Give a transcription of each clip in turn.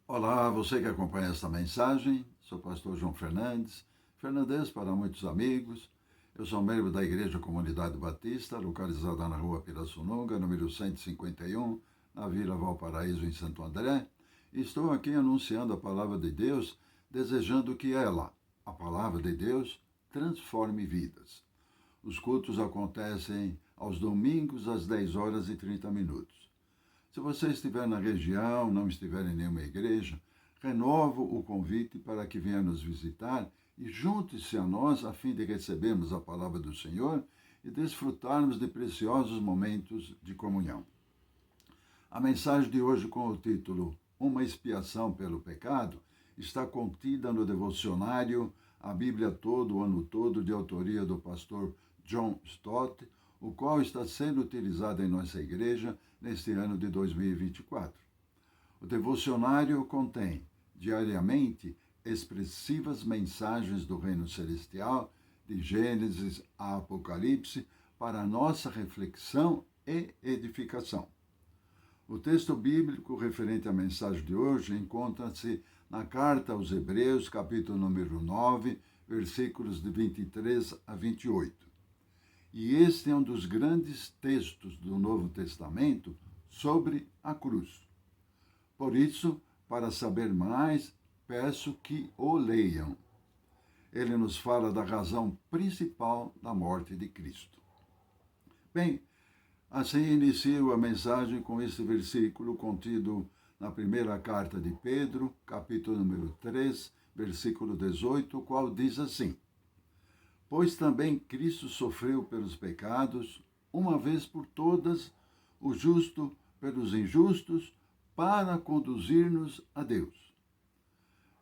Olá, você que acompanha esta mensagem, sou o pastor João Fernandes para muitos amigos. Eu sou membro da Igreja Comunidade Batista, localizada na rua Pirassununga, número 151, na Vila Valparaíso, em Santo André. E estou aqui anunciando a palavra de Deus, desejando que ela, a palavra de Deus, transforme vidas. Os cultos acontecem aos domingos às 10 horas e 30 minutos. Se você estiver na região, não estiver em nenhuma igreja, renovo o convite para que venha nos visitar e junte-se a nós a fim de recebermos a palavra do Senhor e desfrutarmos de preciosos momentos de comunhão. A mensagem de hoje, com o título Uma expiação pelo pecado, está contida no devocionário A Bíblia Todo, o Ano Todo, de autoria do pastor John Stott, o qual está sendo utilizado em nossa igreja neste ano de 2024. O devocionário contém, diariamente, expressivas mensagens do reino celestial, de Gênesis a Apocalipse, para nossa reflexão e edificação. O texto bíblico referente à mensagem de hoje encontra-se na carta aos Hebreus, capítulo número 9, versículos de 23 a 28. E este é um dos grandes textos do Novo Testamento sobre a cruz. Por isso, para saber mais, peço que o leiam. Ele nos fala da razão principal da morte de Cristo. Bem, assim inicio a mensagem com este versículo contido na primeira carta de Pedro, capítulo número 3, versículo 18, o qual diz assim: Pois também Cristo sofreu pelos pecados, uma vez por todas, o justo pelos injustos, para conduzir-nos a Deus.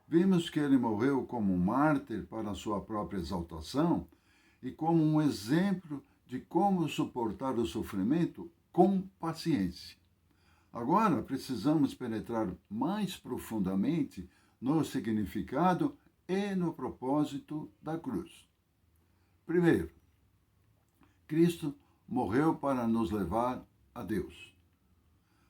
Vimos que ele morreu como um mártir para a sua própria exaltação e como um exemplo de como suportar o sofrimento com paciência. Agora precisamos penetrar mais profundamente no significado e no propósito da cruz. Primeiro, Cristo morreu para nos levar a Deus.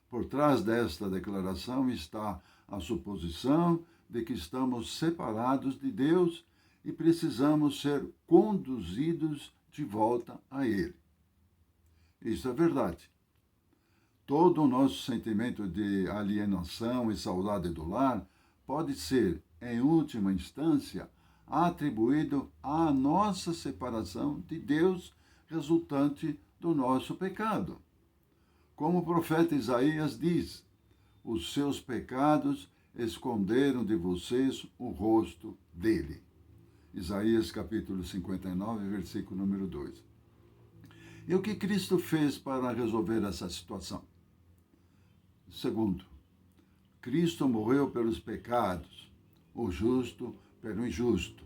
Por trás desta declaração está a suposição de que estamos separados de Deus e precisamos ser conduzidos de volta a Ele. Isso é verdade. Todo o nosso sentimento de alienação e saudade do lar pode ser, em última instância, atribuído à nossa separação de Deus resultante do nosso pecado. Como o profeta Isaías diz, os seus pecados esconderam de vocês o rosto dele. Isaías capítulo 59, versículo número 2. E o que Cristo fez para resolver essa situação? Segundo, Cristo morreu pelos pecados, o justo pelo injusto.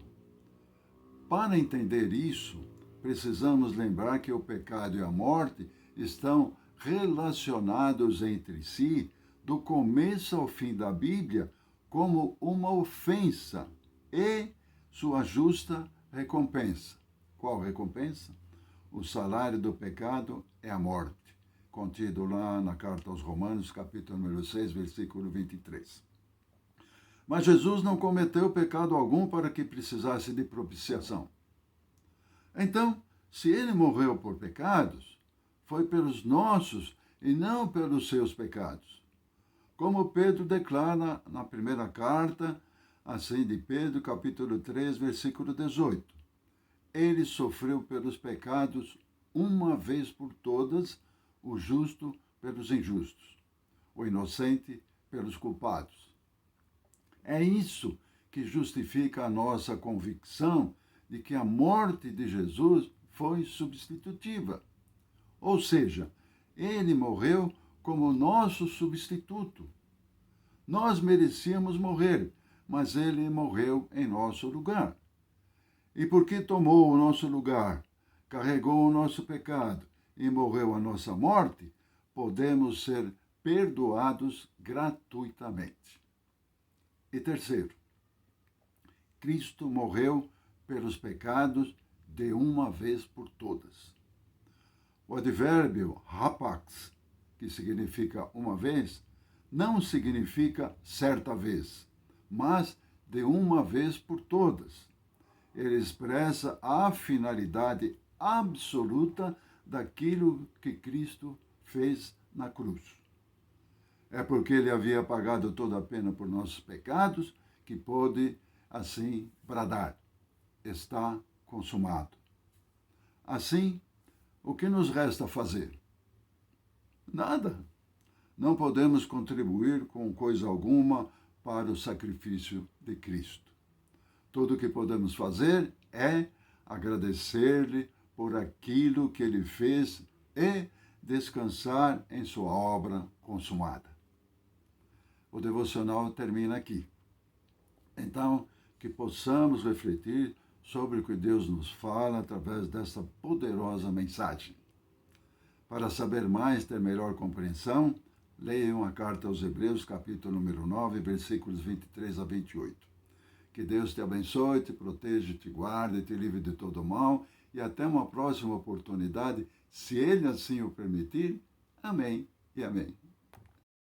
Para entender isso, precisamos lembrar que o pecado e a morte estão relacionados entre si, do começo ao fim da Bíblia, como uma ofensa e sua justa recompensa. Qual recompensa? O salário do pecado é a morte, contido lá na carta aos Romanos, capítulo número 6, versículo 23. Mas Jesus não cometeu pecado algum para que precisasse de propiciação. Então, se ele morreu por pecados, foi pelos nossos e não pelos seus pecados. Como Pedro declara na primeira carta, assim de Pedro, capítulo 3, versículo 18. Ele sofreu pelos pecados uma vez por todas, o justo pelos injustos, o inocente pelos culpados. É isso que justifica a nossa convicção de que a morte de Jesus foi substitutiva. Ou seja, ele morreu como nosso substituto. Nós merecíamos morrer, mas ele morreu em nosso lugar. E porque tomou o nosso lugar, carregou o nosso pecado e morreu a nossa morte, podemos ser perdoados gratuitamente. E terceiro, Cristo morreu pelos pecados de uma vez por todas. O advérbio hapax, que significa uma vez, não significa certa vez, mas de uma vez por todas. Ele expressa a finalidade absoluta daquilo que Cristo fez na cruz. É porque ele havia pagado toda a pena por nossos pecados que pôde, assim, bradar: está consumado. Assim, o que nos resta fazer? Nada. Não podemos contribuir com coisa alguma para o sacrifício de Cristo. Tudo o que podemos fazer é agradecer-lhe por aquilo que ele fez e descansar em sua obra consumada. O devocional termina aqui. Então, que possamos refletir sobre o que Deus nos fala através dessa poderosa mensagem. Para saber mais, ter melhor compreensão, leiam a carta aos Hebreus, capítulo número 9, versículos 23 a 28. Que Deus te abençoe, te proteja, te guarde, te livre de todo mal e até uma próxima oportunidade, se Ele assim o permitir. Amém e amém.